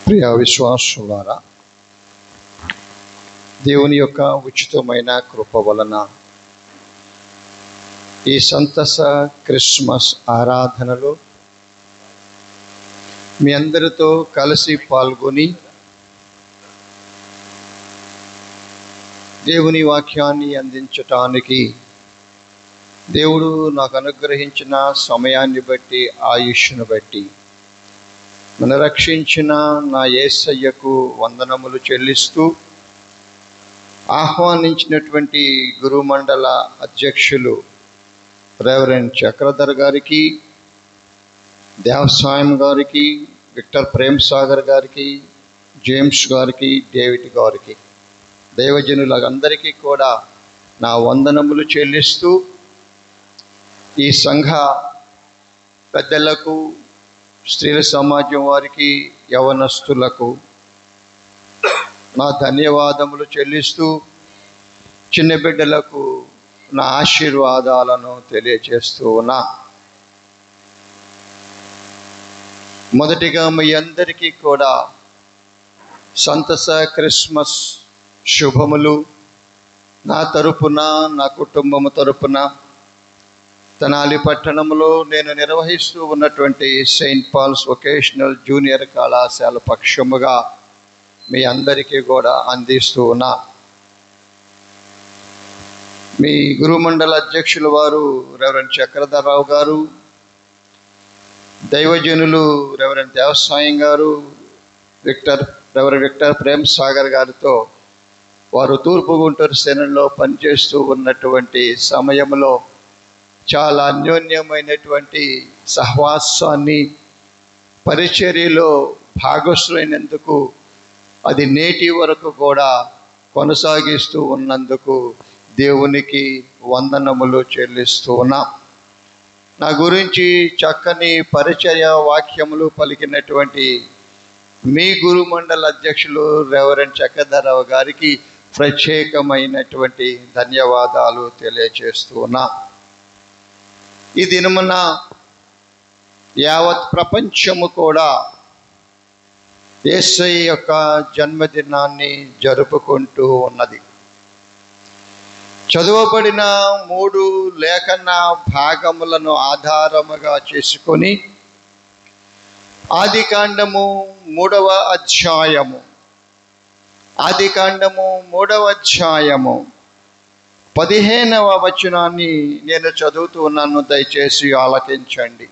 ప్రియ విశ్వాసులారా, దేవుని యొక్క ఉచితమైన కృప వలన ఈ సంతస క్రిస్మస్ ఆరాధనలో మీ అందరితో కలిసి పాల్గొని దేవుని వాక్యాన్ని అందించటానికి దేవుడు నాకు అనుగ్రహించిన సమయాన్ని బట్టి, ఆయుష్ను బట్టి నన్ను రక్షించిన నా యేసయ్యకు వందనములు చెల్లిస్తూ, ఆహ్వానించినటువంటి గురుమండల అధ్యక్షులు రెవరెండ్ చక్రధర్ గారికి, దేవసాయం గారికి, విక్టర్ ప్రేమ్ సాగర్ గారికి, జేమ్స్ గారికి, డేవిడ్ గారికి, దైవజనులందరికీ కూడా నా వందనములు చెల్లిస్తూ, ఈ సంఘ పెద్దలకు, స్త్రీల సమాజం వారికి, యవనస్తులకు నా ధన్యవాదములు చెల్లిస్తూ, చిన్న బిడ్డలకు నా ఆశీర్వాదాలను తెలియజేస్తూ ఉన్నా. మొదటిగా మీ అందరికీ కూడా సంతస క్రిస్మస్ శుభములు. నా తరపున, నా కుటుంబము తరపున తెనాలి పట్టణంలో నేను నిర్వహిస్తూ ఉన్నటువంటి సెయింట్ పాల్స్ వొకేషనల్ జూనియర్ కళాశాల పక్షముగా మీ అందరికీ కూడా అందిస్తూ ఉన్నా. మీ గురుమండల అధ్యక్షుల వారు రెవరెండ్ చక్రధర్రావు గారు, దైవజనులు రెవరెండ్ దేవసాయం గారు, రెవరెండ్ విక్టర్ ప్రేమ్ సాగర్ గారితో వారు తూర్పు గుంటూరు సేనలో పనిచేస్తూ ఉన్నటువంటి సమయంలో చాలా అన్యోన్యమైనటువంటి సహవాసాన్ని, పరిచర్యలో భాగస్వామైనందుకు, అది నేటి వరకు కూడా కొనసాగిస్తూ ఉన్నందుకు దేవునికి వందనములు చెల్లిస్తూ ఉన్నా. నా గురించి చక్కని పరిచర్య వాక్యములు పలికినటువంటి మీ గురుమండల అధ్యక్షులు రెవరెండ్ చక్రధర్రావు గారికి ప్రత్యేకమైనటువంటి ధన్యవాదాలు తెలియజేస్తూ ఉన్నా. ఈ దినమున యావత్ ప్రపంచము కూడా యేసయ్య యొక్క జన్మదినాన్ని జరుపుకుంటూ ఉన్నది. చదువబడిన 3 లేఖన భాగములను ఆధారముగా చేసుకొని ఆదికాండము 3వ అధ్యాయము 15వ వచనాన్ని నేను చదువుతూ ఉన్నాను, దయచేసి ఆలకించండి.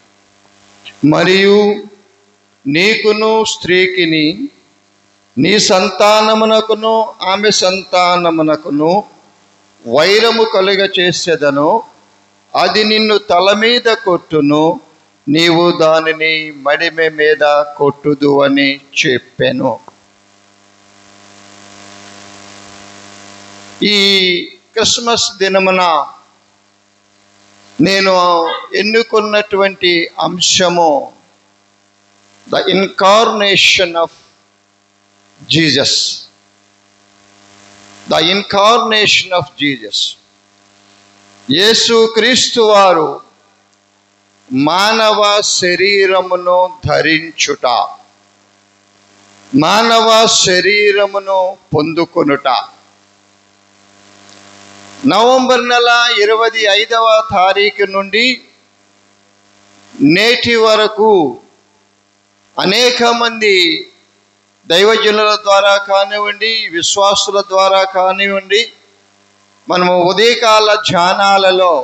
మరియు నీకును స్త్రీకిని, నీ సంతానమునకును ఆమె సంతానమునకును వైరము కలుగ చేసేదను, అది నిన్ను తల మీద కొట్టును, నీవు దానిని మడిమె మీద కొట్టుదు అని చెప్పాను. ఈ క్రిస్మస్ దినమున నేను ఎన్నుకున్నటువంటి అంశము the incarnation of Jesus. The incarnation of Jesus. Yesu Kristu వారు మానవ శరీరమును ధరించుట, మానవ శరీరమును పొందుకొనుట. నవంబర్ నెల 25వ తారీఖు నుండి నేటి వరకు అనేక మంది దైవజనుల ద్వారా కానివ్వండి, విశ్వాసుల ద్వారా కానివ్వండి, మనము ఉదయకాల ధ్యానాలలో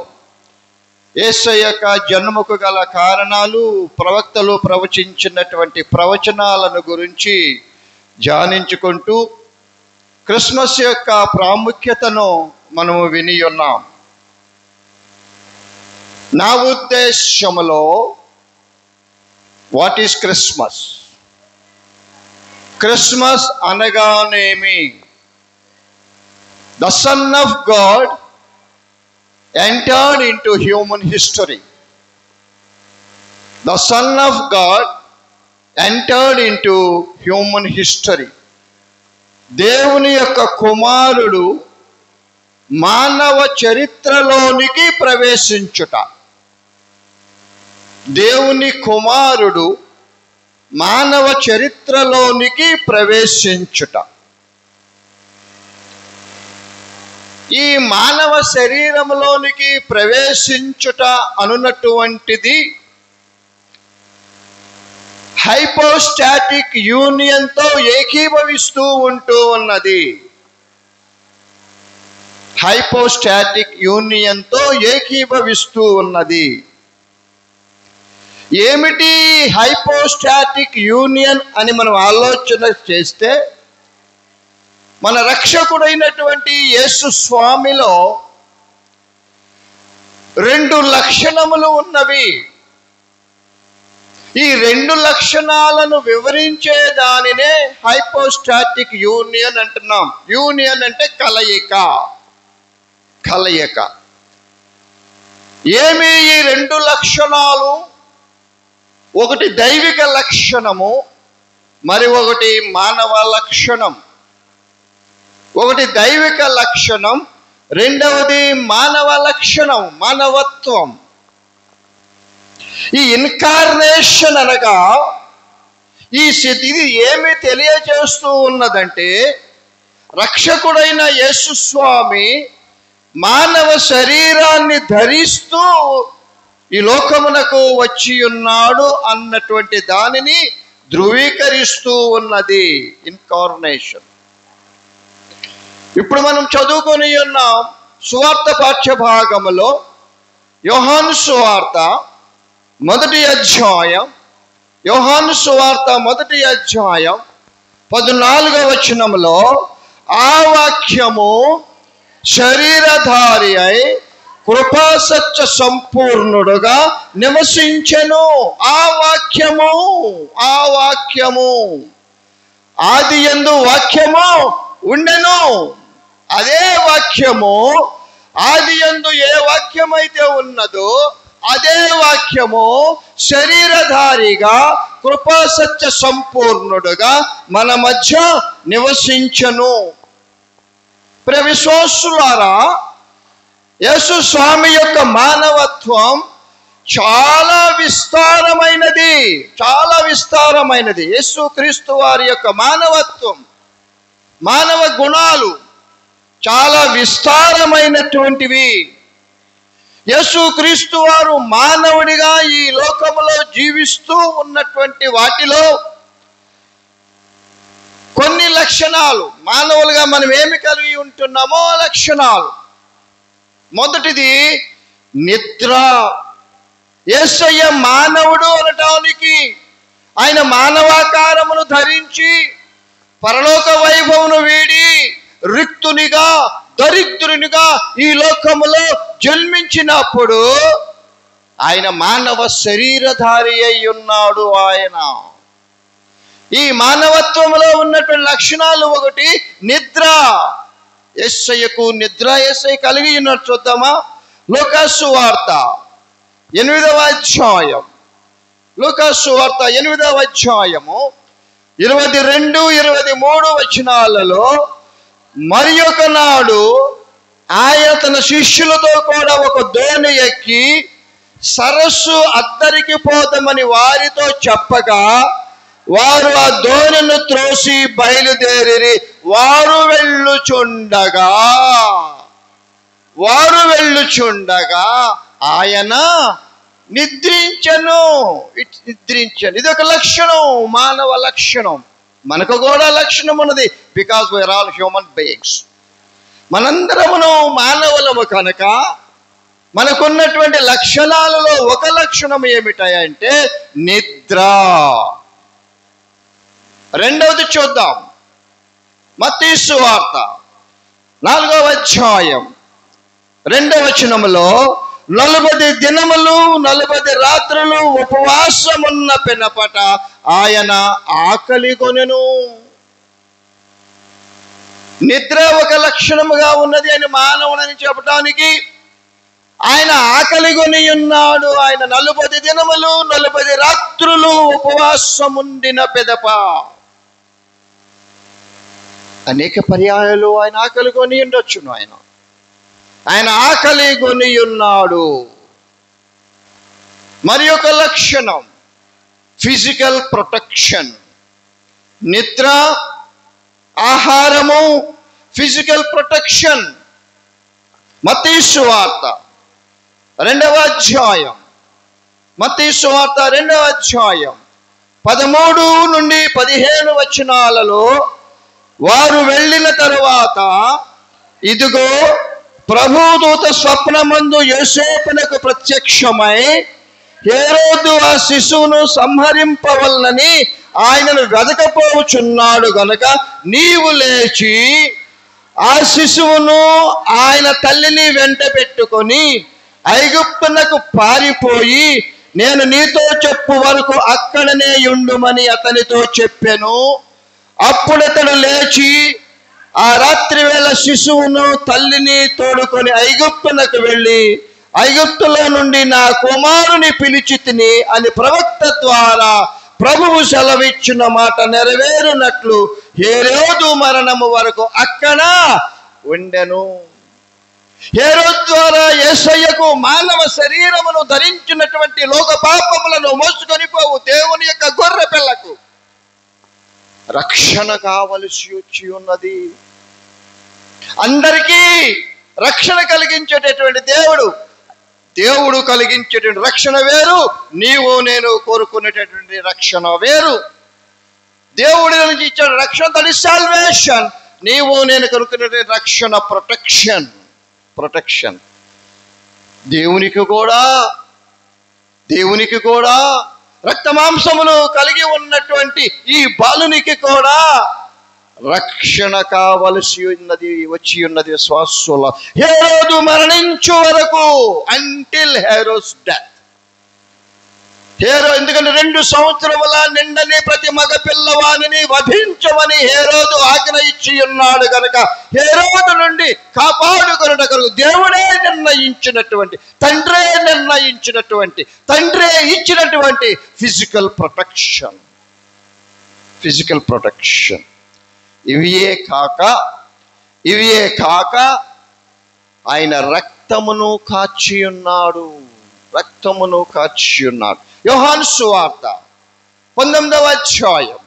యేసయ్య యొక్క జన్మకు గల కారణాలు, ప్రవక్తలు ప్రవచించినటువంటి ప్రవచనాలను గురించి ధ్యానించుకుంటూ క్రిస్మస్ యొక్క ప్రాముఖ్యతను మనము విని ఉన్నాం. నా ఉద్దేశంలో వాట్ ఈస్ క్రిస్మస్? క్రిస్మస్ అనగానేమి? The son of God entered into human history. The son of God entered into human history. దేవుని యొక్క కుమారుడు మానవ చరిత్రలోనికి ప్రవేశించుట. దేవుని కుమారుడు మానవ చరిత్రలోనికి ప్రవేశించుట. ఈ మానవ శరీరంలోనికి ప్రవేశించుట అనున్నటువంటిది హైపోస్టాటిక్ యూనియన్తో ఏకీభవిస్తూ ఉంటూ ఉన్నది. హైపోస్టాటిక్ యూనియన్తో ఏకీభవిస్తూ ఉన్నది. ఏమిటి హైపోస్టాటిక్ యూనియన్ అని మనం ఆలోచన చేస్తే, మన రక్షకుడైనటువంటి యేసు స్వామిలో 2 లక్షణములు ఉన్నవి. ఈ 2 లక్షణాలను వివరించే దానినే హైపోస్టాటిక్ యూనియన్ అంటున్నాం. యూనియన్ అంటే కలయిక. ఏమి ఈ 2 లక్షణాలు? ఒకటి దైవిక లక్షణము, మరి ఒకటి మానవ లక్షణం. ఒకటి దైవిక లక్షణం, రెండవది మానవ లక్షణం, మానవత్వం. ఈ ఇన్కార్నేషన్ అనగా ఈ స్థితి ఏమి తెలియజేస్తూ ఉన్నదంటే, రక్షకుడైన యేసు స్వామి మానవ శరీరాన్ని ధరిస్తూ ఈ లోకమునకు వచ్చి ఉన్నాడు అన్నటువంటి దానిని ధృవీకరిస్తూ ఉన్నది ఇన్కార్నేషన్. ఇప్పుడు మనం చదువుకొని ఉన్నాం సువార్త పాఠ్య భాగములో యోహాను సువార్త 1వ అధ్యాయం, యోహాను సువార్త 1వ అధ్యాయం 14వ వచనములో, ఆ వాక్యము శరీరధారి అయి కృపా సత్య సంపూర్ణుడుగా నివసించెను. ఆ వాక్యము ఆది యందు వాక్యము ఉండెను. అదే వాక్యము ఆది యందు ఏ వాక్యమైతే ఉన్నదో అదే వాక్యము శరీరధారిగా కృపా సత్య సంపూర్ణుడుగా మన మధ్య నివసించెను. ప్రియ విశ్వాసులారా, యేసు స్వామి యొక్క మానవత్వం చాలా విస్తారమైనది. యేసు క్రీస్తు వారి యొక్క మానవత్వం, మానవ గుణాలు చాలా విస్తారమైనటువంటివి. యేసు క్రీస్తు వారు మానవుడిగా ఈ లోకములో జీవిస్తూ ఉన్నటువంటి వాటిలో కొన్ని లక్షణాలు, మానవులుగా మనం ఏమి కలిగి ఉంటున్నామో లక్షణాలు. మొదటిది నిద్ర. యేసయ్య మానవుడు అనటానికి ఆయన మానవాకారమును ధరించి పరలోక వైభవమును వీడి రిక్తునిగా, దరిద్రునిగా ఈ లోకములో జన్మించినప్పుడు ఆయన మానవ శరీరధారి అయి ఉన్నాడు. ఆయన ఈ మానవత్వంలో ఉన్నటువంటి లక్షణాలు ఒకటి నిద్ర. యేసయ్యకు నిద్ర యేసయ్య కలిగి ఉన్నట్టు చూద్దామా? లూకాసు వార్త 8వ అధ్యాయం, లూకాసు వార్త 8వ అధ్యాయము 22, 23 వచనాలలో, మరి ఒక నాడు ఆయన తన శిష్యులతో కూడా ఒక దోణి ఎక్కి సరస్సు అద్దరికి పోదామని వారితో చెప్పగా, వారు ఆ దోణిను త్రోసి బయలుదేరి వారు వెళ్ళుచుండగా ఆయన నిద్రించెను. ఇది ఒక లక్షణం, మానవ లక్షణం. మనకు కూడా లక్షణం ఉన్నది. Because we're all human beings. మనందరమును మానవులము కనుక మనకున్నటువంటి లక్షణాలలో ఒక లక్షణం ఏమిటంటే నిద్ర. రెండవది చూద్దాం. మత్తయి సువార్త 4వ అధ్యాయం 2వ వచనములో, 40 దినములు 40 రాత్రులు ఉపవాసమున్న పినపట ఆయన ఆకలి కొనెను. నిద్ర ఒక లక్షణముగా ఉన్నది అని మానవుడని చెప్పడానికి ఆయన ఆకలి కొని ఉన్నాడు. ఆయన 40 దినములు 40 రాత్రులు ఉపవాసముండిన పిదప అనేక పర్యాయాలు ఆయన ఆకలి కొని ఉండొచ్చును. ఆయన ఆకలి కొని ఉన్నాడు. మరి ఒక లక్షణం, ఫిజికల్ ప్రొటెక్షన్. నిద్ర, ఆహారము, ఫిజికల్ ప్రొటెక్షన్. మత్తయి సువార్త 2వ అధ్యాయం, మత్తయి సువార్త 2వ అధ్యాయం 13 నుండి 15 వచనాలలో, వారు వెళ్ళిన తరువాత ఇదిగో ప్రభుదూత స్వప్నమందు యోసేపునకు ప్రత్యక్షమై, హేరోదు ఆ శిశువును సంహరింపవలనని ఆయనను వెదకపోచున్నాడు గనుక నీవు లేచి ఆ శిశువును ఆయన తల్లిని వెంట పెట్టుకొని ఐగుప్తునకు పారిపోయి నేను నీతో చెప్పు వరకు అక్కడనే ఉండుమని అతనితో చెప్పెను. అప్పుడతడు లేచి ఆ రాత్రి వేళ శిశువును తల్లిని తోడుకొని ఐగుప్తునకు వెళ్ళి, ఐగుప్తులో నుండి నా కుమారుని పిలిచి తిని అని ప్రవక్త ద్వారా ప్రభువు సెలవిచ్చిన మాట నెరవేరునట్లు హేరోదు మరణము వరకు అక్కడ ఉండెను. హేరోదు ద్వారా యేసయ్యకు మానవ శరీరమును ధరించినటువంటి లోక పాపములను మోసుకొని పోవు దేవుని యొక్క గొర్రె పిల్లకు రక్షణ కావలసి వచ్చి ఉన్నది. అందరికీ రక్షణ కలిగించేటటువంటి దేవుడు కలిగించేటువంటి రక్షణ వేరు, నీవు నేను కోరుకునేటటువంటి రక్షణ వేరు. దేవుడి నుంచి ఇచ్చే రక్షణ, దట్ ఈస్ సాల్వేషన్. నీవు నేను కోరుకునేటువంటి రక్షణ ప్రొటెక్షన్. దేవునికి కూడా రక్త మాంసములు కలిగి ఉన్నటువంటి ఈ బాలునికి కూడా రక్షణ కావలసి వచ్చి ఉన్నది విశ్వాసుల. హేరోదు మరణించు వరకు, అంటిల్ హేరోస్ డెత్. ఎందుకంటే 2 సంవత్సరముల నిండని ప్రతి మగ పిల్లవానిని వధించమని హేరోదు ఆజ్ఞ ఇచ్చి ఉన్నాడు కనుక హేరోదు నుండి కాపాడుకొనుటకు దేవుడే నిర్ణయించినటువంటి, తండ్రే ఇచ్చినటువంటి ఫిజికల్ ప్రొటెక్షన్. ఇవియే కాక ఆయన రక్తమును కాచి ఉన్నాడు. యోహాను సువార్త 19వ అధ్యాయం,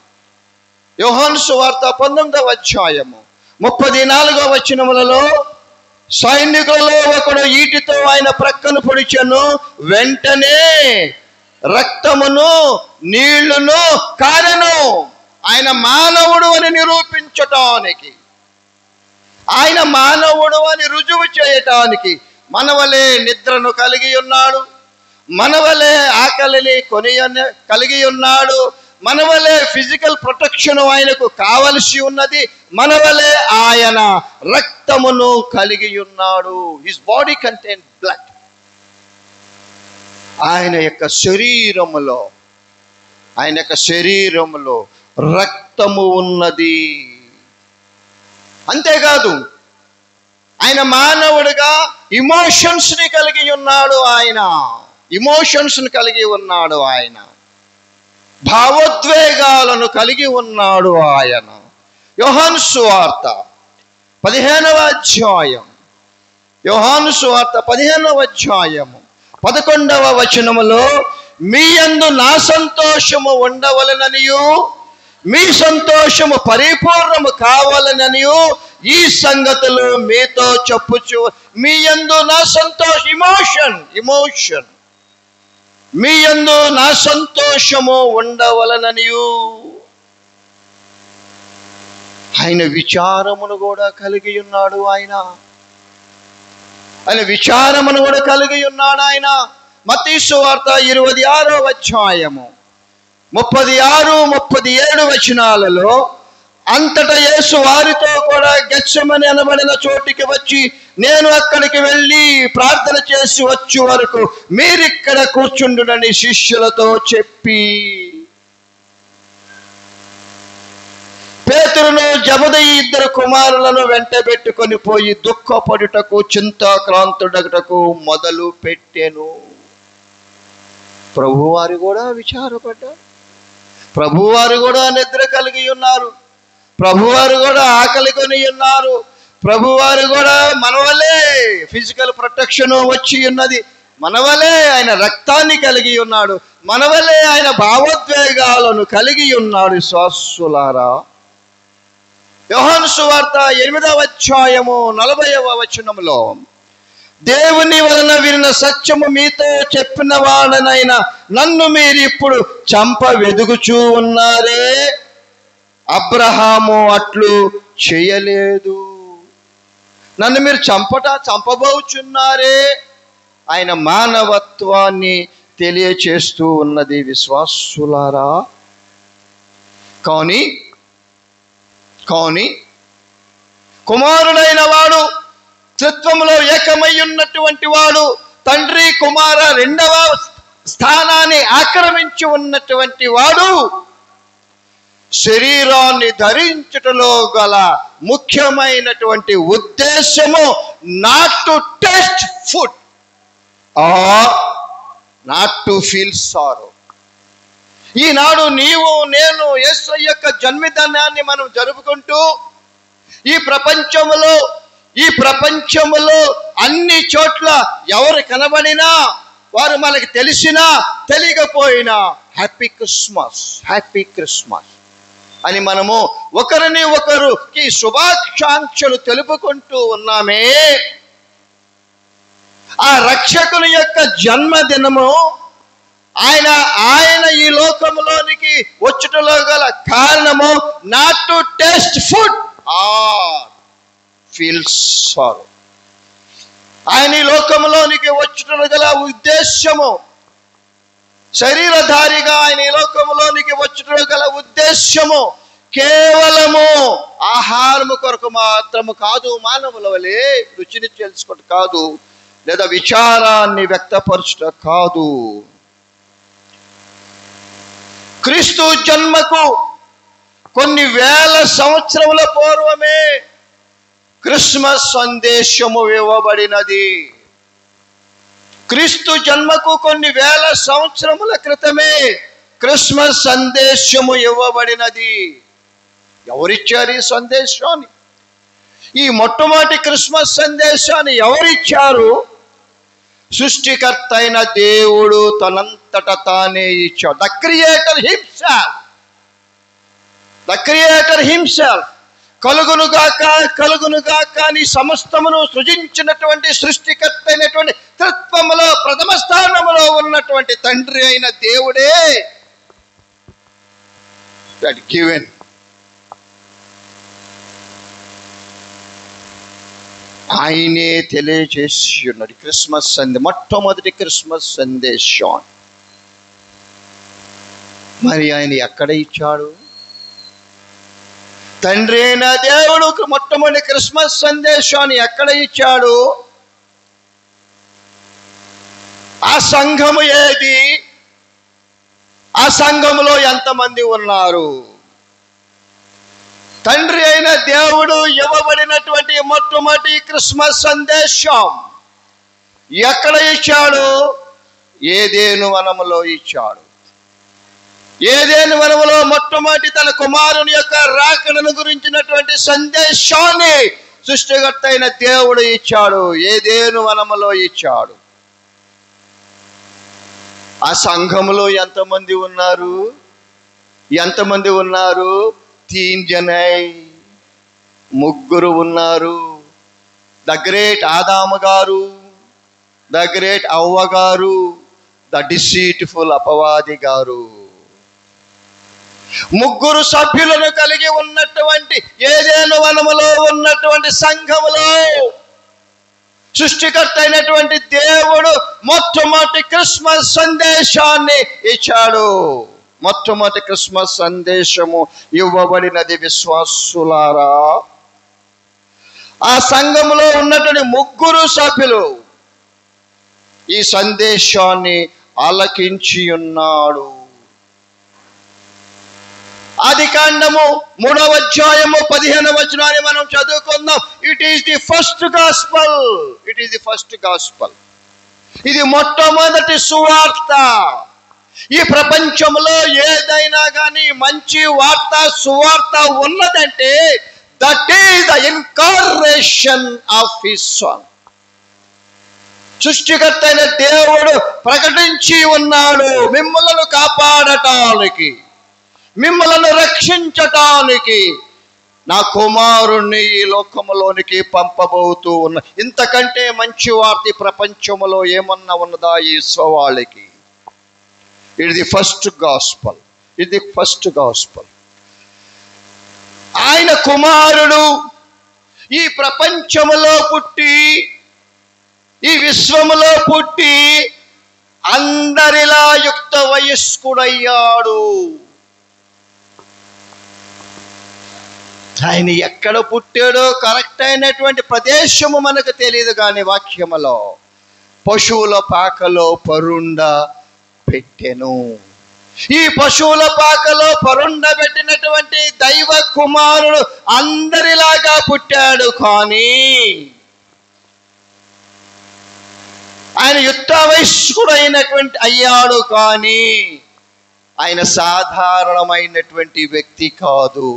34వ వచనములలో, సైనికులలో ఒకడు ఈటితో ఆయన ప్రక్కను పొడిచెను, వెంటనే రక్తమును నీళ్లును కారెను. ఆయన మానవుడు అని నిరూపించటానికి, ఆయన మానవుడు అని రుజువు చేయటానికి మనవలే నిద్రను కలిగి ఉన్నాడు, మనవలే ఆకలిని కలిగి ఉన్నాడు, మనవలే ఫిజికల్ ప్రొటెక్షన్ ఆయనకు కావలసి ఉన్నది, మనవలే ఆయన రక్తమును కలిగి ఉన్నాడు. His body contain blood. ఆయన యొక్క శరీరములో రక్తము ఉన్నది. అంతేకాదు ఆయన మానవుడిగా ఇమోషన్స్ని కలిగి ఉన్నాడు. ఆయన భావోద్వేగాలను కలిగి ఉన్నాడు ఆయన. యోహాను సువార్త 15వ అధ్యాయం, 11వ వచనములో, మీ యందు నా సంతోషము ఉండవలెననియు మీ సంతోషము పరిపూర్ణము కావాలననియు ఈ సంగతులు మీతో చెప్పుచు, మీ యందు నా ఇమోషన్ మీ యందు నా సంతోషము ఉండవలననియు. ఆయన విచారమును కూడా కలిగి ఉన్నాడు. ఆయన విచారమును కూడా కలిగి ఉన్నాడు ఆయన. మత్తయి సువార్త 26వ అధ్యాయము 36-37 వచనాలలో, అంతటా యేసు వారితో కూడా గెత్సెమని అనబడిన చోటికి వచ్చి, నేను అక్కడికి వెళ్ళి ప్రార్థన చేసి వచ్చే వరకు మీరిక్కడ కూర్చుండునని శిష్యులతో చెప్పి, పేతురును జబదయి 2 కుమారులను వెంటబెట్టుకొని పోయి దుఃఖపడుటకు చింతాక్రాంతుడటకు మొదలు పెట్టెను. ప్రభువారు కూడా విచారపడ్డారు. ప్రభువారు కూడా నిద్ర కలిగి ఉన్నారు. ప్రభువారు కూడా ఆకలి కొని ఉన్నారు. ప్రభువారు కూడా మనవలే ఫిజికల్ ప్రొటెక్షన్ వచ్చి ఉన్నది. మనవలే ఆయన రక్తాన్ని కలిగి ఉన్నాడు, మనవలే ఆయన భావోద్వేగాలను కలిగి ఉన్నాడు. విశ్వాసులారా, యోహాను సువార్త 8వ అధ్యాయము 40వ వచనములో, దేవుని వలన వినిన సత్యము మీతో చెప్పిన వాడనైన నన్ను మీరు ఇప్పుడు చంప వెదుగుచూ ఉన్నారే, అబ్రహాము అట్లు చేయలేదు. నన్ను మీరు చంపబోచున్నారే. ఆయన మానవత్వాన్ని తెలియచేస్తూ ఉన్నది. విశ్వాసులారా, కానీ కుమారుడైన వాడు, త్రిత్వములో ఏకమై ఉన్నటువంటి వాడు, తండ్రి కుమార 2వ స్థానాన్ని ఆక్రమించి ఉన్నటువంటి వాడు, శరీరాన్ని ధరించుటలో గల ముఖ్యమైనటువంటి ఉద్దేశము not to taste food or not to feel sorrow. ఈనాడు నీవు నేను యేసయ్య యొక్క జన్మదినాన్ని మనం జరుపుకుంటూ ఈ ప్రపంచములో అన్ని చోట్ల ఎవరు కనబడినా, వారు మనకి తెలిసినా తెలియకపోయినా హ్యాపీ క్రిస్మస్ అని మనము ఒకరిని ఒకరికి శుభాకాంక్షలు తెలుపుకుంటూ ఉన్నామే. ఆ రక్షకుని యొక్క జన్మదినము ఆయన ఈ లోకంలోనికి వచ్చుటలో గల కారణము not to taste food or feel sorrow. ఆయన ఈ లోకంలోనికి వచ్చుటలో గల ఉద్దేశము, శరీరధారిగా ఆయన ఈ లోకంలోనికి వచ్చుటలో గల ఉద్దేశము కేవలము ఆహారము కొరకు మాత్రము కాదు, మానవుల వలె రుచిని తెలుసుకోవటం కాదు, లేదా విచారాన్ని వ్యక్తపరచుట కాదు. క్రీస్తు జన్మకు కొన్ని వేల సంవత్సరముల పూర్వమే క్రిస్మస్ సందేశము ఇవ్వబడినది. క్రీస్తు జన్మకు కొన్ని వేల సంవత్సరముల క్రితమే క్రిస్మస్ సందేశము ఇవ్వబడినది. ఎవరిచ్చారు ఈ సందేశాన్ని? ఈ మొట్టమొదటి క్రిస్మస్ సందేశాన్ని ఎవరిచ్చారు? సృష్టికర్త అయిన దేవుడు తనంతట తానే ఇచ్చాడు. ద క్రియేటర్ హిమ్సెల్ఫ్ కలుగునుగాక అని సమస్తమును సృజించినటువంటి సృష్టికర్త అయినటువంటి త్రిత్వములో ప్రథమ స్థానములో ఉన్నటువంటి తండ్రి అయిన దేవుడే గివెన్ ఆయనే తెలియజేసి ఉన్నాడు. క్రిస్మస్ మొట్టమొదటి క్రిస్మస్ సందేశం మరి ఆయన ఎక్కడ ఇచ్చాడు? తండ్రి అయిన దేవుడు మొట్టమొదటి క్రిస్మస్ సందేశాన్ని ఎక్కడ ఇచ్చాడు? ఆ సంఘము ఏది? ఆ సంఘములో ఎంతమంది ఉన్నారు? తండ్రి అయిన దేవుడు ఇవ్వబడినటువంటి మొట్టమొదటి క్రిస్మస్ సందేశం ఎక్కడ ఇచ్చాడు? ఏదెను వనములో ఇచ్చాడు. ఏదెను వనములో మొట్టమొదటి తన కుమారుని యొక్క రాకడను గురించినటువంటి సందేశాన్ని సృష్టికర్త అయిన దేవుడు ఇచ్చాడు. ఏదెను వనములో ఇచ్చాడు. ఆ సంఘములో ఎంతమంది ఉన్నారు? 3 జనై, 3 ఉన్నారు. ద గ్రేట్ ఆదాము గారు, ద గ్రేట్ అవ్వ గారు, ద డిసీట్ఫుల్ అపవాది గారు. 3 సభ్యులను కలిగి ఉన్నటువంటి ఏదెను వనములో ఉన్నటువంటి సంఘములో సృష్టికర్త అయినటువంటి దేవుడు మొట్టమొదటి క్రిస్మస్ సందేశాన్ని ఇచ్చాడు. మొట్టమొదటి క్రిస్మస్ సందేశము ఇవ్వబడినది. విశ్వాసులారా, ఆ సంఘములో ఉన్నటువంటి 3 సభ్యులు ఈ సందేశాన్ని ఆలకించి ఉన్నాడు. ఆదికాండము 3వ అధ్యాయము 15వ వచనాన్ని మనం చదువుకుందాం. It is the first gospel. ఇది మొట్టమొదటి సువార్త. ఈ ప్రపంచంలో ఏదైనా కానీ మంచి వార్త, సువార్త ఉన్నదంటే that is the incarnation of his sun. సృష్టికర్త అయిన దేవుడు ప్రకటించి ఉన్నాడు, మిమ్మలను కాపాడటానికి, మిమ్మలను రక్షించటానికి నా కుమారుణ్ణి ఈ లోకములోనికి పంపబోతూ ఉన్న. ఇంతకంటే మంచి వార్త ప్రపంచంలో ఏమన్నా ఉన్నదా ఈ సోవాళ్ళకి? ఇది ఫస్ట్ గాస్పల్, ఇది ఫస్ట్ గాస్పల్. ఆయన కుమారుడు ఈ ప్రపంచములో పుట్టి, ఈ విశ్వములో పుట్టి అందరిలా యుక్త వయస్కుడయ్యాడు. ఆయన ఎక్కడ పుట్టాడో కరెక్ట్ అయినటువంటి ప్రదేశము మనకు తెలియదు, కానీ వాక్యములో పశువుల పాకలో పరుండ పెట్టెను. ఈ పశువుల పాకలో పరుండ పెట్టినటువంటి దైవ కుమారుడు అందరిలాగా పుట్టాడు, కానీ ఆయన యుక్త వయస్కుడు అయ్యాడు, కానీ ఆయన సాధారణమైనటువంటి వ్యక్తి కాదు.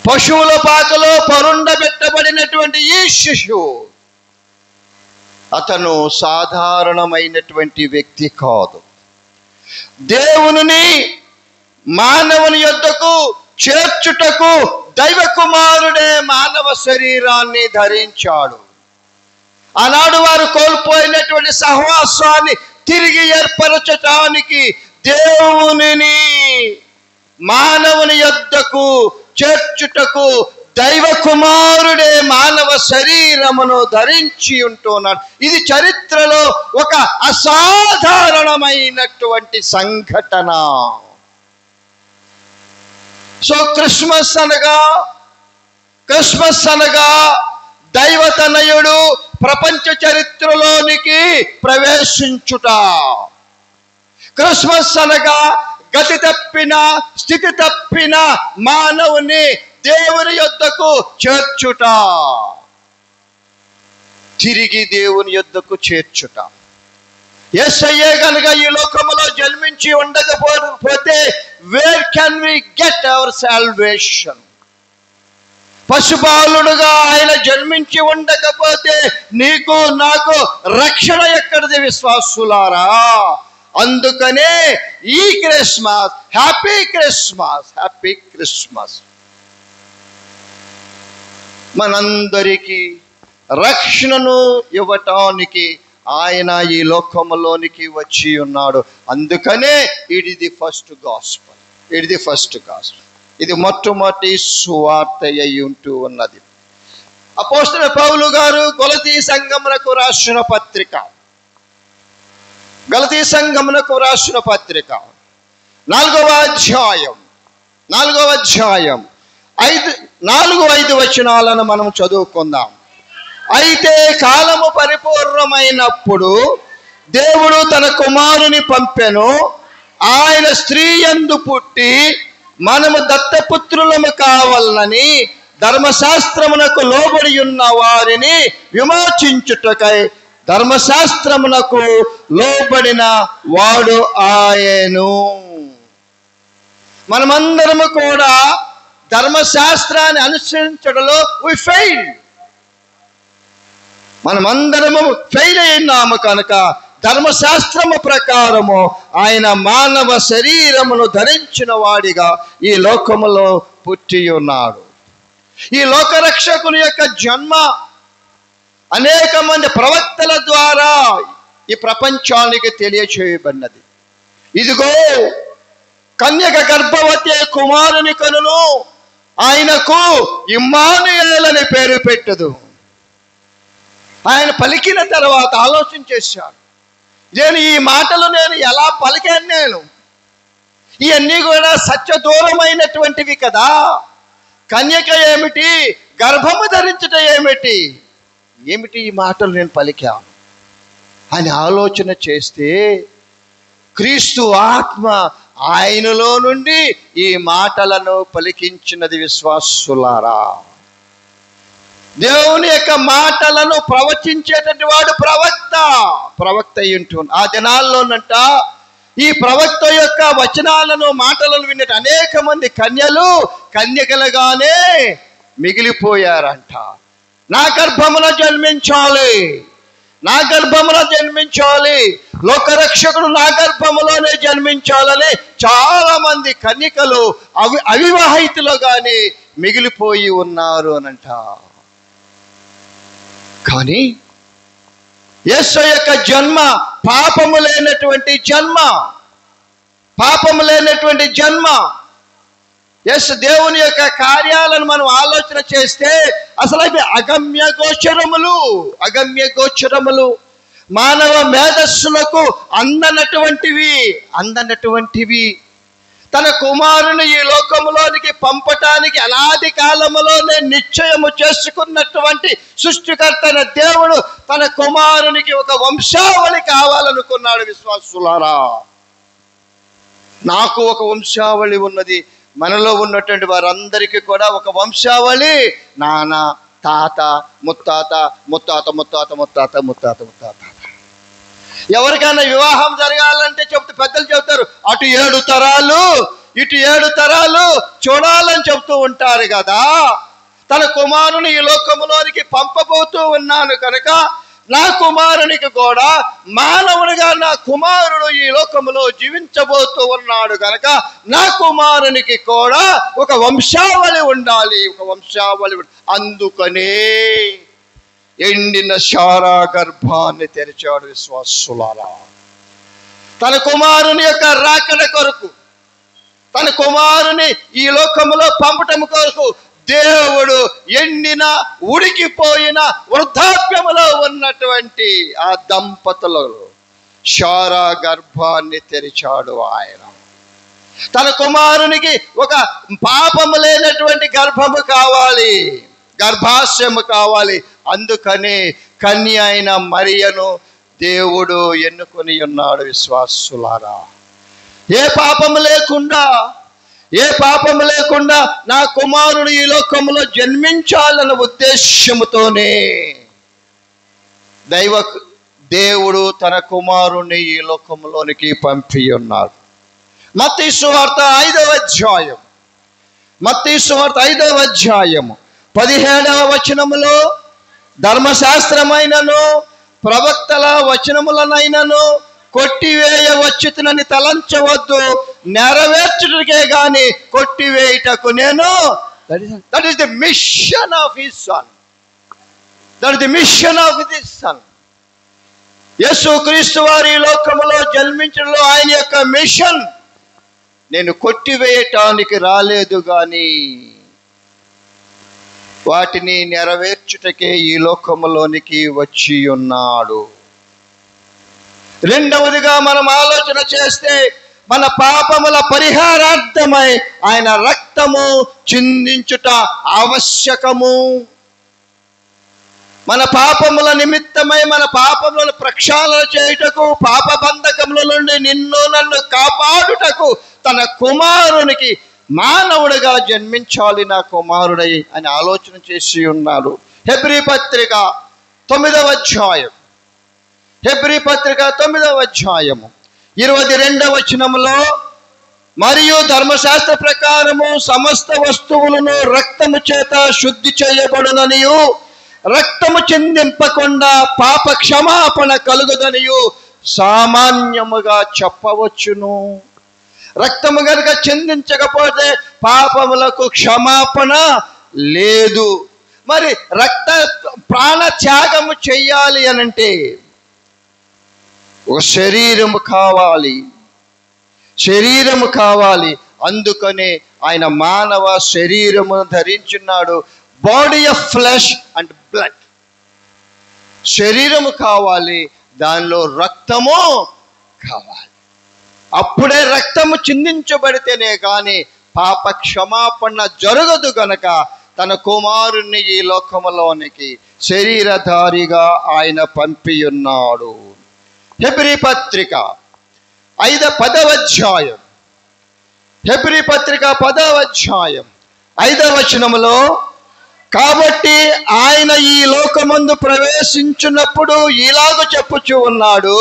పశువుల పాకలో పరుండబెట్టబడినటువంటి ఈ శిశువు అతను సాధారణమైనటువంటి వ్యక్తి కాదు. దేవుని మానవుని యొద్దకు చేర్చుటకు దైవ కుమారుడే మానవ శరీరాన్ని ధరించాడు. ఆనాడు వారు కోల్పోయినటువంటి సహవాసాన్ని తిరిగి ఏర్పరచటానికి దేవునిని మానవుని యొద్దకు చేర్చుటకు దైవ కుమారుడే మానవ శరీరమును ధరించి ఉంటున్నాడు. ఇది చరిత్రలో ఒక అసాధారణమైనటువంటి సంఘటన. సో క్రిస్మస్ అనగా దైవతనయుడు ప్రపంచ చరిత్రలోనికి ప్రవేశించుట. క్రిస్మస్ అనగా గతి తప్పిన, స్థితి తప్పిన మానవుని దేవుని యొద్దకు చేర్చుట, తిరిగి దేవుని యొద్దకు చేర్చుట. యేసయ్యే గనుక ఈ లోకములో జన్మించి ఉండకపోతే where can we get our salvation? పశుపాలుడుగా ఆయన జన్మించి ఉండకపోతే నీకు నాకు రక్షణ ఎక్కడిది విశ్వాసులారా? అందుకనే ఈ Christmas, happy Christmas, happy Christmas. మనందరికీ రక్షణను ఇవ్వటానికి ఆయన ఈ లోకములోనికి వచ్చి ఉన్నాడు. అందుకనే ఇది ది ఫస్ట్ గాస్పల్, ఇది ది ఫస్ట్ గాస్పల్. ఇది మొట్టమొదటి సువార్త అయి ఉంటూ ఉన్నది. అపోస్తలుడైన పౌలు గారు గలతీ సంఘమునకు రాసిన పత్రిక, గలతీ సంఘమునకు రాసిన పత్రిక 4వ అధ్యాయం 4-5 వచనాలను మనం చదువుకుందాం. అయితే కాలము పరిపూర్ణమైనప్పుడు దేవుడు తన కుమారుని పంపెను. ఆయన స్త్రీ యందు పుట్టి మనము దత్తపుత్రులము కావాలని ధర్మశాస్త్రమునకు లోబడి ఉన్న వారిని విమోచించుటకై ధర్మశాస్త్రమునకు లోబడిన వాడు ఆయను. మనమందరము కూడా ధర్మశాస్త్రాన్ని అనుసరించడంలో we fail. మనమందరము ఫెయిల్ అయినాము కనుక ధర్మశాస్త్రము ప్రకారము ఆయన మానవ శరీరమును ధరించిన వాడిగా ఈ లోకములో పుట్టి ఉన్నాడు. ఈ లోకరక్షకుని యొక్క జన్మ అనేక మంది ప్రవక్తల ద్వారా ఈ ప్రపంచానికి తెలియచేయబడినది. ఇదిగో కన్యక గర్భవతి కుమారుని కనును, ఆయనకు ఇమ్మానుయేల్ అని పేరు పెట్టదు. ఆయన పలికిన తర్వాత ఆలోచన చేశాడు, ఈ మాటలు నేను ఎలా పలికాను? ఇవన్నీ కూడా సత్య దూరమైనటువంటివి కదా. కన్యక ఏమిటి, గర్భము ధరించట ఏమిటి ఈ మాటలు నేను పలికాను అని ఆలోచన చేస్తే క్రీస్తు ఆత్మ ఆయనలో నుండి ఈ మాటలను పలికించినది. విశ్వాసులారా, దేవుని యొక్క మాటలను ప్రవచించేటటువంటి వాడు ప్రవక్త అయి ఉంటుంది. ఆ దినాల్లోనంట ఈ ప్రవక్త యొక్క వచనాలను మాటలను విన్నట్టు అనేక మంది కన్యకలుగానే మిగిలిపోయారంట. నా గర్భమున జన్మించాలి, నా గర్భమున జన్మించాలి, లోకరక్షకుడు నా గర్భములోనే జన్మించాలని చాలా మంది కన్యకలు అవివాహితులు గాని మిగిలిపోయి ఉన్నారు అనంట. కానీ యేసు యొక్క జన్మ పాపము లేనటువంటి జన్మ, పాపము లేనటువంటి జన్మ. యేసు దేవుని యొక్క కార్యాలను మనం ఆలోచన చేస్తే అసలు అవి అగమ్య గోచరములు, అగమ్య గోచరములు, మానవ మేధస్సులకు అందనటువంటివి. తన కుమారుని ఈ లోకములోనికి పంపటానికి అనాది కాలములోనే నిశ్చయము చేసుకున్నటువంటి సృష్టికర్తన దేవుడు తన కుమారునికి ఒక వంశావళి కావాలనుకున్నాడు. విశ్వాసులారా, నాకు ఒక వంశావళి ఉన్నది. మనలో ఉన్నటువంటి వారందరికీ కూడా ఒక వంశావళి, నాన్న, తాత, ముత్తాత, ముత్తాత ముత్తాత ముత్తాత ముత్తాత ముత్తాత. ఎవరికైనా వివాహం జరగాలంటే పెద్దలు చెబుతారు, అటు 7 తరాలు ఇటు 7 తరాలు చూడాలని చెబుతూ ఉంటారు కదా. తన కుమారుని ఈ లోకములోనికి పంపబోతూ ఉన్నాను కనుక నా కుమారునికి కూడా మానవునిగా నా కుమారుడు ఈ లోకములో జీవించబోతూ ఉన్నాడు కనుక నా కుమారునికి కూడా ఒక వంశావళి ఉండాలి, ఒక వంశావళి. అందుకనే ఎండిన శారా గర్భాన్ని తెరిచాడు. విశ్వాసులారా, తన కుమారుని యొక్క రాకడ కొరకు, తన కుమారుని ఈ లోకములో పంపటం కొరకు దేవుడు ఎండిన ఉడికిపోయిన వృద్ధాప్యములో ఉన్నటువంటి ఆ దంపతులు శారా గర్భాన్ని తెరిచాడు ఆయన. తన కుమారునికి ఒక పాపము లేనటువంటి గర్భము కావాలి, గర్భాశయము కావాలి. అందుకనే కన్య అయిన మరియను దేవుడు ఎన్నుకొని ఉన్నాడు. విశ్వాసులారా, ఏ పాపము లేకుండా నా కుమారుడు ఈ లోకంలో జన్మించాలన్న ఉద్దేశముతోనే దేవుడు తన కుమారుని ఈ లోకంలోనికి పంపి ఉన్నాడు. మత్తయి సువార్త 5వ అధ్యాయము 17వ వచనములో ధర్మశాస్త్రమైనను ప్రవక్తల వచనములనైనను కొట్టివేయవచ్చునని తలంచవద్దు, నెరవేర్చుటకే గాని కొట్టివేయుటకు నేను. That is the mission of his son. That is the mission of this son. యేసుక్రీస్తు వారి లోకములో జన్మించడంలో ఆయన యొక్క మిషన్, నేను కొట్టివేయటానికి రాలేదు గాని వాటిని నెరవేర్చుటకే ఈ లోకములోనికి వచ్చి ఉన్నాడు. రెండవదిగా మనం ఆలోచన చేస్తే మన పాపముల పరిహారార్థమై ఆయన రక్తము చిందించుట ఆవశ్యకము. మన పాపముల నిమిత్తమై మన పాపములను ప్రక్షాళన చేయుటకు, పాప బంధకముల నుండి నిన్ను నన్ను కాపాడుటకు తన కుమారునికి మానవుడిగా జన్మించాలి నా కుమారుడై అని ఆలోచన చేసి ఉన్నాడు. హెబ్రీ పత్రిక 9వ అధ్యాయము 22వ వచనములో, మరియు ధర్మశాస్త్ర ప్రకారము సమస్త వస్తువులను రక్తము చేత శుద్ధి చేయబడుననియు, రక్తము చిందింపకుండా పాప క్షమాపణ కలుగుదనియు సామాన్యముగా చెప్పవచ్చును. రక్తము గనుక చిందించకపోతే పాపములకు క్షమాపణ లేదు. మరి ప్రాణ త్యాగము చెయ్యాలి అనంటే ఒక శరీరము కావాలి. అందుకనే ఆయన మానవ శరీరమును ధరించున్నాడు. Body of flesh and blood. శరీరము కావాలి, దానిలో రక్తము కావాలి. అప్పుడే రక్తము చిందించబడితేనే కానీ పాప క్షమాపణ జరగదు గనక తన కుమారుణ్ణి ఈ లోకములోనికి శరీరధారిగా ఆయన పంపి ఉన్నాడు. హెబ్రీ పత్రిక 10వ అధ్యాయం 5వ వచనములో, కాబట్టి ఆయన ఈ లోకమందు ప్రవేశించున్నప్పుడు ఇలాగ చెప్పుచూ ఉన్నాడు,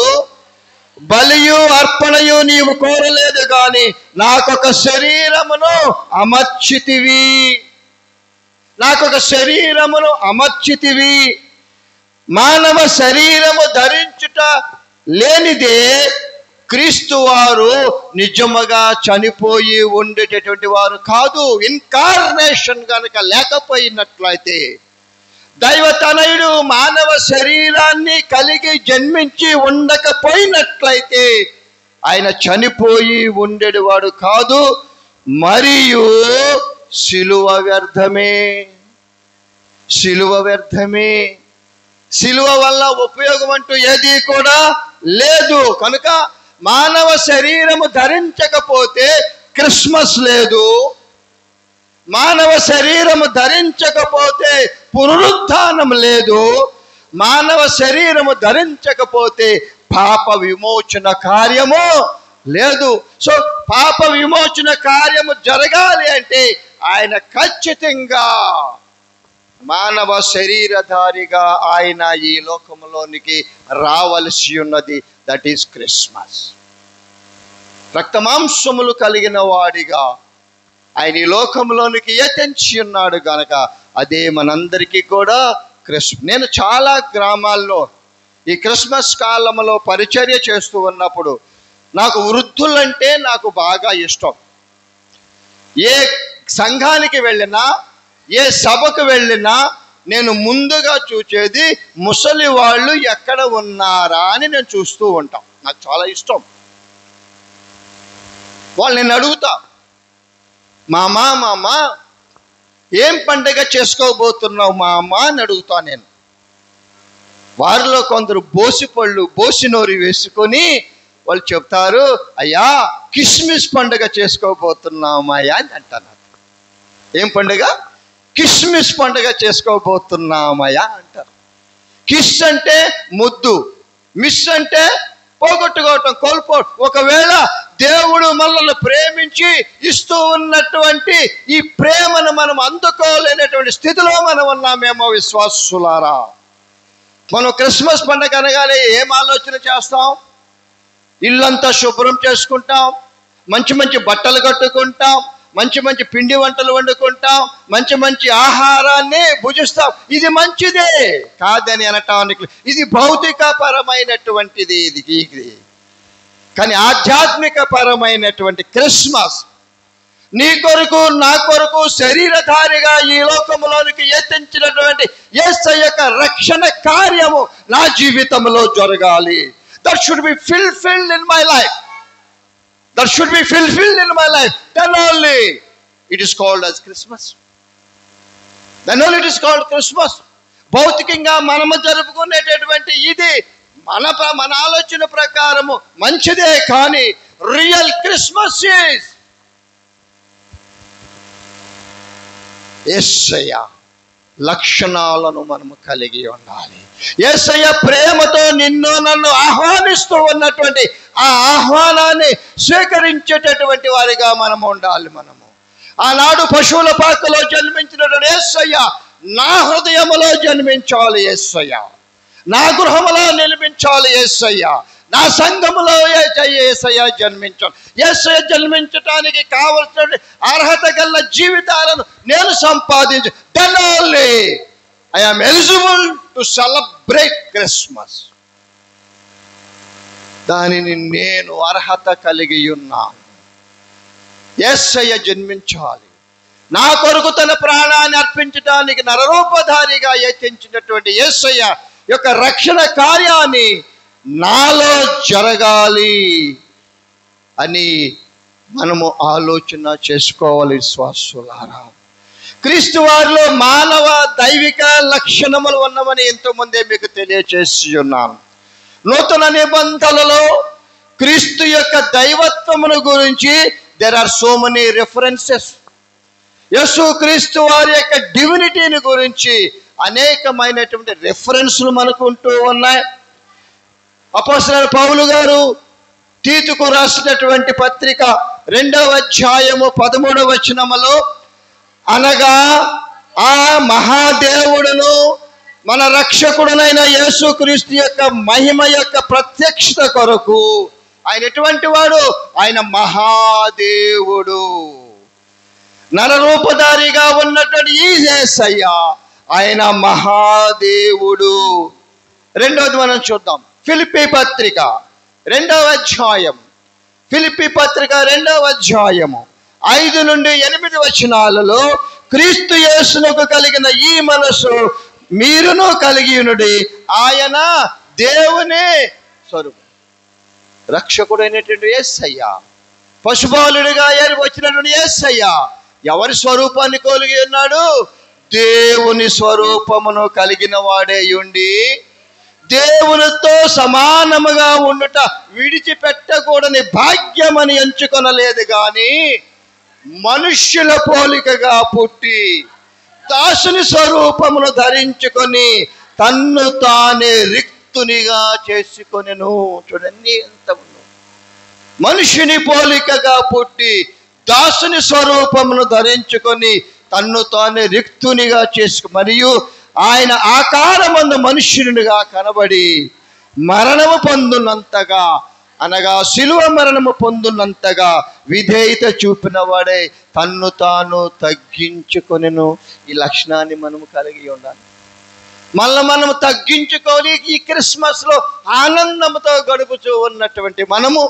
బలియు అర్పణయు నీవు కోరలేదు గాని నాకొక శరీరమును అమర్చితివి. నాకు ఒక శరీరమును అమర్చితివి. మానవ శరీరము ధరించుట లేనిదే క్రీస్తు వారు నిజముగా చనిపోయి ఉండేటటువంటి వారు కాదు. ఇన్కార్నేషన్ కనుక లేకపోయినట్లయితే, దైవతనయుడు మానవ శరీరాన్ని కలిగి జన్మించి ఉండకపోయినట్లయితే ఆయన చనిపోయి ఉండేవాడు కాదు. మరియు సిలువ వ్యర్థమే, సిలువ వ్యర్థమే. సిలువ వల్ల ఉపయోగం అంటూ ఏది కూడా లేదు. కనుక మానవ శరీరము ధరించకపోతే క్రిస్మస్ లేదు. మానవ శరీరము ధరించకపోతే పునరుత్థానం లేదు. మానవ శరీరము ధరించకపోతే పాప విమోచన కార్యము లేదు. సో పాప విమోచన కార్యము జరగాలి అంటే ఆయన ఖచ్చితంగా మానవ శరీరధారిగా ఆయన ఈ లోకంలోనికి రావలసి ఉన్నది. That is Christmas. రక్తమాంసములు కలిగిన వాడిగా ఆయన ఈ లోకంలోనికి ఎత్తించి ఉన్నాడు గనక అదే మనందరికీ కూడా నేను చాలా గ్రామాల్లో ఈ క్రిస్మస్ కాలంలో పరిచర్య చేస్తూ ఉన్నప్పుడు నాకు వృద్ధులంటే నాకు బాగా ఇష్టం. ఏ సంఘానికి వెళ్ళినా, ఏ సభకు వెళ్ళినా నేను ముందుగా చూచేది ముసలి వాళ్ళు ఎక్కడ ఉన్నారా అని నేను చూస్తూ ఉంటాం. నాకు చాలా ఇష్టం. వాళ్ళు నేను అడుగుతా, మామా ఏం పండుగ చేసుకోబోతున్నావు మామా అని అడుగుతా నేను. వారిలో కొందరు బోసి నోరు వేసుకొని వాళ్ళు చెప్తారు, అయ్యా కిస్మిస్ పండుగ చేసుకోబోతున్నామయ్యా అని అంటారు. ఏం పండుగ? కిస్మిస్ పండుగ చేసుకోబోతున్నామయ్యా అంటారు. కిస్ అంటే ముద్దు, మిస్ అంటే పోగొట్టుకోవటం, ఒకవేళ దేవుడు మనల్ని ప్రేమించి ఇస్తూ ఉన్నటువంటి ఈ ప్రేమను మనం అందుకోలేనటువంటి స్థితిలో మనం ఉన్నామేమో విశ్వాసులారా. మనం క్రిస్మస్ పండుగ అనగానే ఏం ఆలోచన చేస్తాం? ఇల్లంతా శుభ్రం చేసుకుంటాం, మంచి మంచి బట్టలు కట్టుకుంటాం, మంచి మంచి పిండి వంటలు వండుకుంటాం, మంచి మంచి ఆహారాన్ని భుజిస్తాం. ఇది మంచిదే కాదని అనటానికి, ఇది భౌతిక పరమైనటువంటిది ఇది. కానీ ఆధ్యాత్మిక పరమైనటువంటి క్రిస్మస్ నీ కొరకు నా కొరకు శరీరధారిగా ఈ లోకంలోనికి ఎత్తించినటువంటి యేసయ్య యొక్క రక్షణ కార్యము నా జీవితంలో జరగాలి. That should be fulfilled in my life. That should be fulfilled in my life. Then only it is called as Christmas. Then only it is called Christmas. భౌతికంగా మనము జరుపుకునేటటువంటి ఇది మన ఆలోచన ప్రకారము మంచిదే, కానీ రియల్ క్రిస్మస్ ఈజ్ యేసయ్య లక్షణాలను మనము కలిగి ఉండాలి. యేసయ్య ప్రేమతో నిన్ను నన్ను ఆహ్వానిస్తూ ఉన్నటువంటి ఆ ఆహ్వానాన్ని స్వీకరించేటటువంటి వారిగా మనము ఉండాలి. మనము ఆనాడు పశువుల పాకలో జన్మించినటువంటి యేసయ్య నా హృదయములో జన్మించాలి. యేసయ్య నా గృహములో నిర్మించాలి. యేసయ్య నా సంఘములో యేసయ్య జన్మించాలి. యేసయ్య జన్మించటానికి కావలసిన అర్హత గల జీవితాలను నేను సంపాదించు. Then only I am eligible to celebrate Christmas. దానిని నేను అర్హత కలిగి ఉన్నాను. యేసయ్య జన్మించాలి. నా కొరకు తన ప్రాణాన్ని అర్పించడానికి నరరూపధారిగా ఎత్తించినటువంటి యేసయ్య యొక్క రక్షణ కార్యాన్ని నాలో జరగాలి అని మనము ఆలోచన చేసుకోవాలి. విశ్వాసులారా, క్రీస్తు వారిలో మానవ దైవిక లక్షణములు ఉన్నవని ఎంతోమంది మీకు తెలియచేసి ఉన్నాను. నూతన నిబంధనలలో క్రీస్తు యొక్క దైవత్వమును గురించి there are so many references. యేసు క్రీస్తు వారి యొక్క డివినిటీని గురించి అనేకమైనటువంటి రెఫరెన్స్లు మనకు ఉంటూ ఉన్నాయి. అపోస్తలుడైన పౌలు గారు తీతుకు రాసినటువంటి పత్రిక 2వ అధ్యాయము 13వ వచనములో, అనగా ఆ మహాదేవుడును మన రక్షకుడునైన యేసుక్రీస్తు యొక్క మహిమ యొక్క ప్రత్యక్షత కొరకు ఆయన ఎటువంటి వాడు? ఆయన మహాదేవుడు. నరరూపధారిగా ఉన్నటువంటి ఈ యేసయ్య ఆయన మహాదేవుడు. రెండవది మనం చూద్దాం, ఫిలిప్పీ పత్రిక 2వ అధ్యాయం. ఫిలిప్పీ పత్రిక 2వ అధ్యాయము 5 నుండి 8 వచనాలలో, క్రీస్తు యేసునకు కలిగిన ఈ మనసు మీరును కలిగి ఉన్నది. ఆయన దేవుని స్వరూపం, రక్షకుడైనటువంటి యేసయ్య, పశుపాలుడిగా వచ్చినటువంటి యేసయ్య ఎవరి స్వరూపాన్ని కలిగి ఉన్నాడు? దేవుని స్వరూపమును కలిగిన వాడే ఉండి దేవునితో సమానముగా ఉండుట విడిచిపెట్టకూడని భాగ్యమని ఎంచుకొనలేదు గాని, మనుష్యుల పోలికగా పుట్టి దాసుని స్వరూపమును ధరించుకొని తన్ను తానే రిక్తునిగా చేసుకొనెను. చూడండి ఎంత ఉందో. మనుష్యుని పోలికగా పుట్టి దాసుని స్వరూపమును ధరించుకొని తన్ను తానే రిక్తునిగా చేసుకు, మరియు ఆయన ఆకారమందు మనుష్యునిగా కనబడి మరణము పొందునంతగా, అనగా శిలువ మరణము పొందునంతగా విధేయత చూపిన వాడే తన్ను తాను తగ్గించుకొనెను. ఈ లక్షణాన్ని మనము కలిగి ఉండాలి. మనము తగ్గించుకొని ఈ క్రిస్మస్ లో ఆనందంతో గడుపుతూ ఉన్నటువంటి మనము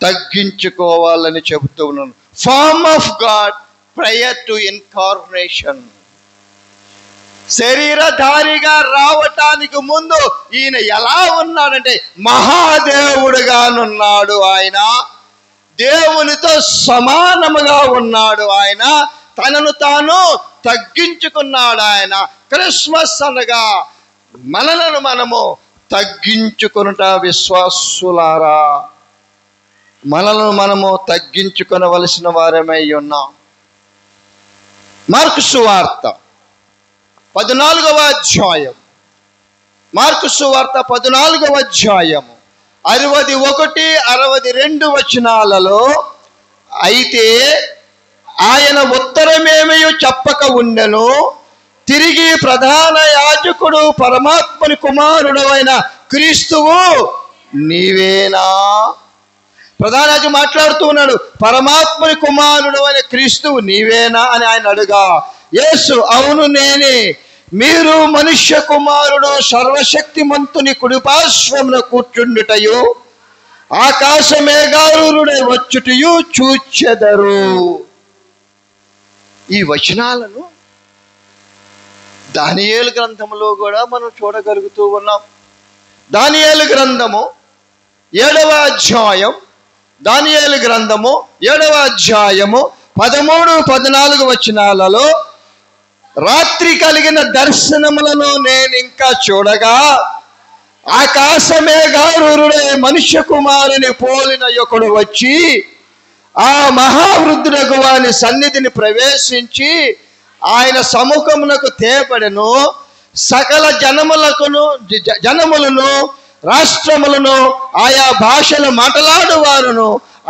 తగ్గించుకోవాలని చెబుతూ ఉన్నాను. Form of God prior to incarnation. శరీరధారిగా రావటానికి ముందు ఈయన ఎలా ఉన్నాడంటే మహాదేవుడుగానున్నాడు. ఆయన దేవునితో సమానముగా ఉన్నాడు. ఆయన తనను తాను తగ్గించుకున్నాడు. ఆయన క్రిస్మస్ అనగా మనలను మనము తగ్గించుకొనుట. విశ్వాసులారా, మనలను మనము తగ్గించుకొనవలసిన వారమై ఉన్నాం. మార్కు సువార్త 14వ అధ్యాయం. మార్కు సువార్త 14వ అధ్యాయము 61, 62 వచనాలలో, అయితే ఆయన ఉత్తరమేమీ చెప్పక ఉండెను. తిరిగి ప్రధాన యాజకుడు పరమాత్మని కుమారుడు అయిన క్రీస్తువు నీవేనా? ప్రధాన యాజకుడు మాట్లాడుతూ ఉన్నాడు, పరమాత్మని కుమారుడు అయిన క్రీస్తువు నీవేనా అని ఆయన అడుగా, యేసు అవును నేనే. మీరు మనుష్య కుమారుడు సర్వశక్తిమంతుని కుడిపార్శ్వమున కూర్చుండుటయు ఆకాశ మేఘారూఢుడై వచ్చుటయు చూచెదరు. ఈ వచనాలను దానియేలు గ్రంథములో కూడా మనం చూడగలుగుతూ ఉన్నాం. దానియేలు గ్రంథము 7వ అధ్యాయం, దానియేలు గ్రంథము 7వ అధ్యాయము 13, 14 వచనాలలో, రాత్రి కలిగిన దర్శనములను నేను ఇంకా చూడగా ఆకాశ మేఘారూఢుడై మనుష్య కుమారుని పోలిన ఒకడు వచ్చి ఆ మహావృద్ధుడగు వాని సన్నిధిని ప్రవేశించి ఆయన సముఖమునకు తేబడెను. సకల జనములను రాష్ట్రములను ఆయా భాషలు మాట్లాడువారును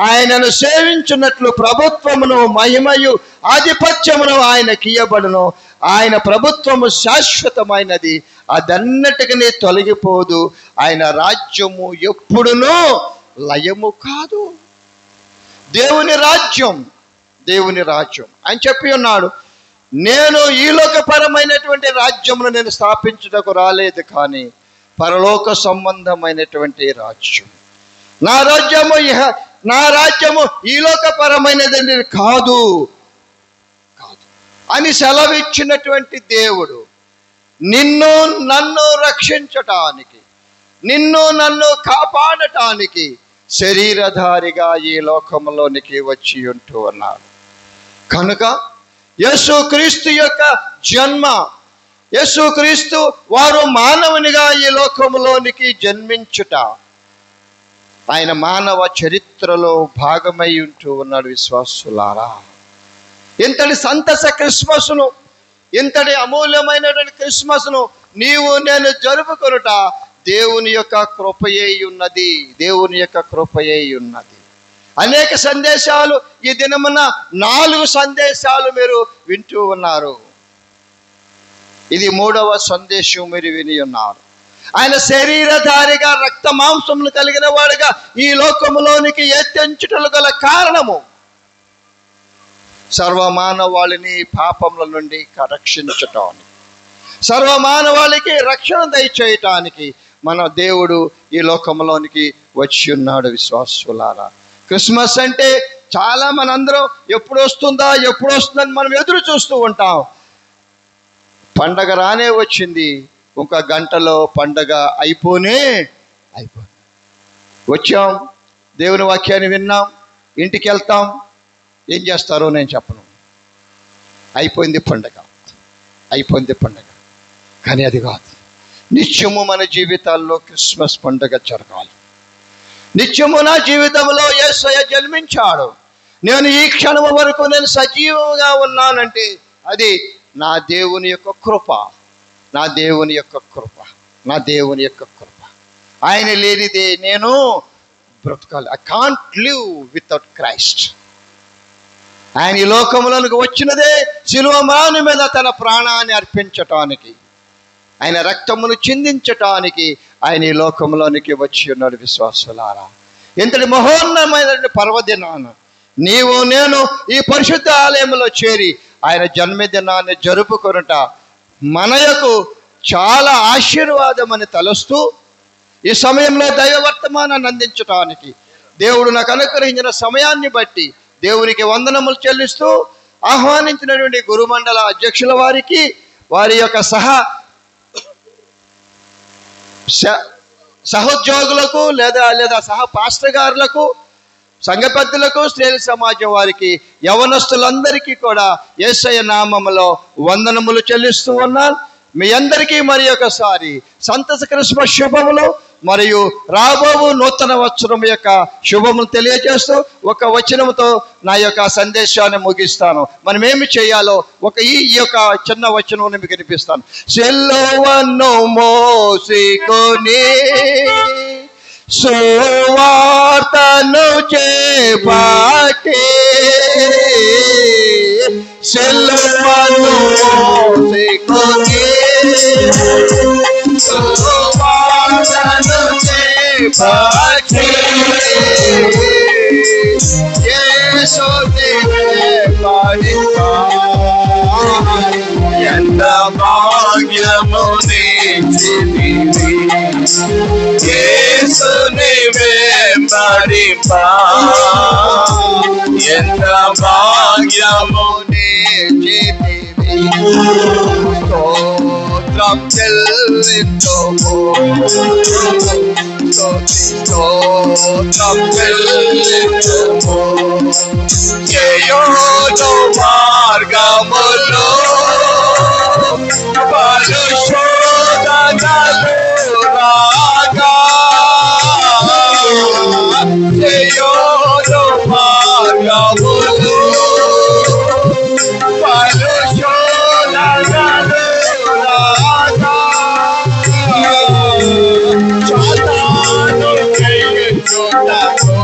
ఆయనను సేవించున్నట్లు ప్రభుత్వమును మహిమయు ఆధిపత్యమును ఆయనకి ఇయ్యబడును. ఆయన ప్రభుత్వము శాశ్వతమైనది, అదన్నటికీ తొలగిపోదు. ఆయన రాజ్యము ఎప్పుడునూ లయము కాదు. దేవుని రాజ్యం ఆయన చెప్పి ఉన్నాడు, నేను ఈ లోకపరమైనటువంటి రాజ్యమును నేను స్థాపించుటకు రాలేదు, కానీ పరలోక సంబంధమైనటువంటి రాజ్యం. నా రాజ్యము ఈ లోకపరమైనది కాదు అని సెలవిచ్చినటువంటి దేవుడు నిన్ను నన్ను రక్షించటానికి, నిన్ను నన్ను కాపాడటానికి శరీరధారిగా ఈ లోకంలోనికి వచ్చి ఉంటూ ఉన్నాడు. కనుక యేసుక్రీస్తు యొక్క జన్మ, యేసుక్రీస్తు వారు మానవునిగా ఈ లోకంలోనికి జన్మించుట ఆయన మానవ చరిత్రలో భాగమై ఉంటూ ఉన్నాడు. విశ్వాసులారా, ఇంతటి సంతస క్రిస్మస్ను, ఇంతటి అమూల్యమైనటువంటి క్రిస్మస్ను నీవు నేను జరుపుకొనుట దేవుని యొక్క కృపయే ఉన్నది. దేవుని యొక్క కృపయే ఉన్నది. అనేక సందేశాలు ఈ దినమున 4 సందేశాలు మీరు వింటూ ఉన్నారు. ఇది 3వ సందేశం మీరు విని ఉన్నారు. ఆయన శరీరధారిగా రక్త మాంసములు కలిగిన వాడుగా ఈ లోకములోనికి ఎత్తించుటకు గల కారణము సర్వమానవాళిని పాపముల నుండి రక్షించటానికి, సర్వమానవాళికి రక్షణ దయచేయటానికి మన దేవుడు ఈ లోకంలోనికి వచ్చి ఉన్నాడు. విశ్వాసులారా, క్రిస్మస్ అంటే చాలా మనందరం ఎప్పుడు వస్తుందని మనం ఎదురు చూస్తూ ఉంటాం. పండగ రానే వచ్చింది, ఒక గంటలో పండగ అయిపోయింది. వచ్చాం, దేవుని వాక్యాన్ని విన్నాం, ఇంటికి వెళ్తాం, ఏం చేస్తారో నేను చెప్పను. అయిపోయింది పండగ. కానీ అది కాదు. నిత్యము మన జీవితాల్లో క్రిస్మస్ పండుగ జరగాలి. నిత్యము నా జీవితంలో యేసయ్య జన్మించాడు, నేను ఈ క్షణం వరకు నేను సజీవంగా ఉన్నానంటే అది నా దేవుని యొక్క కృప. ఆయన లేనిదే నేను బ్రతకాలి. I can't live without Christ. ఆయన ఈ లోకంలోనికి వచ్చినదే శిలువ మ్రాను మీద తన ప్రాణాన్ని అర్పించటానికి, ఆయన రక్తమును చిందించటానికి ఆయన ఈ లోకంలోనికి వచ్చి ఉన్నాడు. విశ్వాసులారా, ఇంతటి మహోన్నతమైన పర్వదినాన నీవు నేను ఈ పరిశుద్ధ ఆలయంలో చేరి ఆయన జన్మదినాన్ని జరుపుకొనుట మనకు చాలా ఆశీర్వాదం అని తలుస్తూ ఈ సమయంలో దైవ వర్తమానాన్ని అందించటానికి దేవుడు నాకు అనుగ్రహించిన సమయాన్ని బట్టి దేవునికి వందనములు చెల్లిస్తూ ఆహ్వానించినటువంటి గురుమండల అధ్యక్షుల వారికి, వారి యొక్క సహోద్యోగులకు లేదా సహ పాస్టర్ గారులకు, సంఘ పెద్దలకు, స్త్రీల సమాజం వారికి, యవనస్తులందరికీ కూడా యేసయ్య నామములో వందనములు చెల్లిస్తూ ఉన్నాను. మీ అందరికీ మరి ఒకసారి సంతస క్రిస్మస్ శుభములు మరియు రాబోవు నూతన వత్సరం యొక్క శుభములు తెలియజేస్తూ ఒక వచనముతో నా యొక్క సందేశాన్ని ముగిస్తాను. మనం ఏమి చేయాలో ఈ యొక్క చిన్న వచనం మీకు వినిపిస్తాను. సిలువను మోసికొని సువార్తను చేపట్టి, సిలువను మోసికొని సువార్తను చేపట్టి, యేసుని వెంబడింపా ఎంత భాగ్యము నీచితివి, యేసుని వెంబడింపా ఎంత భాగ్యము నీచితివి. స్తోత్రం చెల్లింతుము, స్తోత్రం చెల్లింతుము. చేయోను మార్గములో పలు శోధనలు రాగా, చేయోను మార్గములో పలు శోధనలు రాగా, సాతాను జయించుటకు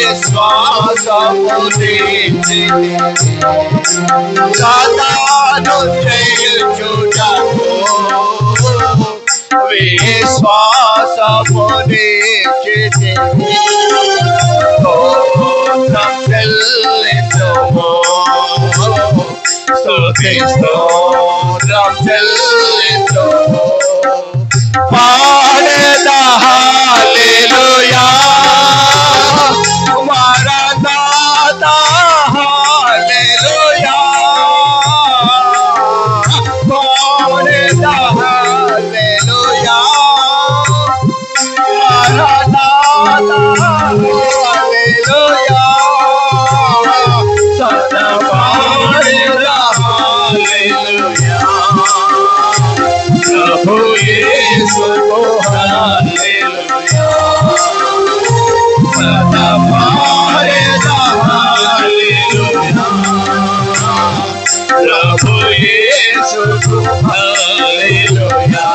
విశ్వాసము నీచితివి, సాతాను జయించుటకు విశ్వాసము నీచితివి. స్తోత్రం చెల్లింతుము, స్తోత్రం చెల్లింతుము. పాడెదా హల్లెలూయా, మరణాతా హల్లెలూయా, పాడెదా హల్లెలూయా, మరణాతా హల్లెలూయా, సదా పాడెదా హల్లెలూయా, ప్రభు యేసు హల్లెలూయా, సదా పాడెదా హల్లెలూయా, ప్రభు యేసు హల్లెలూయా.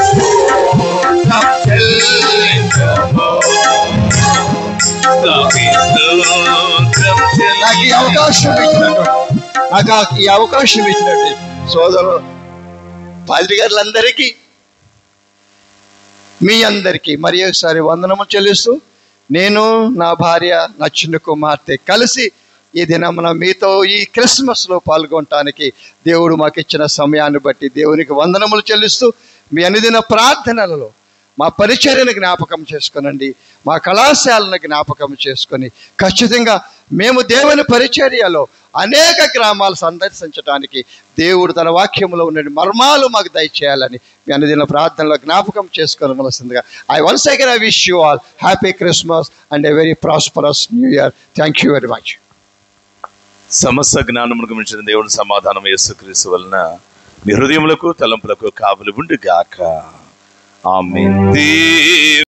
స్తోత్రం చెల్లింతుము, నాకు ఈ అవకాశం ఇచ్చినట్టు సోదరులు పాద్రి గారులందరికీ మీ అందరికీ మరి ఒకసారి వందనము చెల్లిస్తూ, నేను నా భార్య నా చిన్న కుమార్తె కలిసి ఈ దినమున మీతో ఈ క్రిస్మస్లో పాల్గొనటానికి దేవుడు మాకు ఇచ్చిన సమయాన్ని బట్టి దేవునికి వందనములు చెల్లిస్తూ, మీ అనుదిన ప్రార్థనలలో మా పరిచర్యను జ్ఞాపకం చేసుకొనండి, మా కళాశాలను జ్ఞాపకం చేసుకొని ఖచ్చితంగా మేము దేవుని పరిచర్యలో అనేక గ్రామాలు సందర్శించడానికి దేవుడు తన వాక్యంలో ఉన్న మర్మాలు మాకు దయచేయాలని మీ అనుదిన ప్రార్థనలో జ్ఞాపకం చేసుకోవలసిందిగా I once again wish you all happy Christmas and a very prosperous New Year. Thank you very much. సమస్త జ్ఞానమును గమనించిన దేవుని సమాధానం యేసుక్రీస్తు వలన మీ హృదయములకు తలంపులకు కావలి ఉండుగాక. ఆమేన్.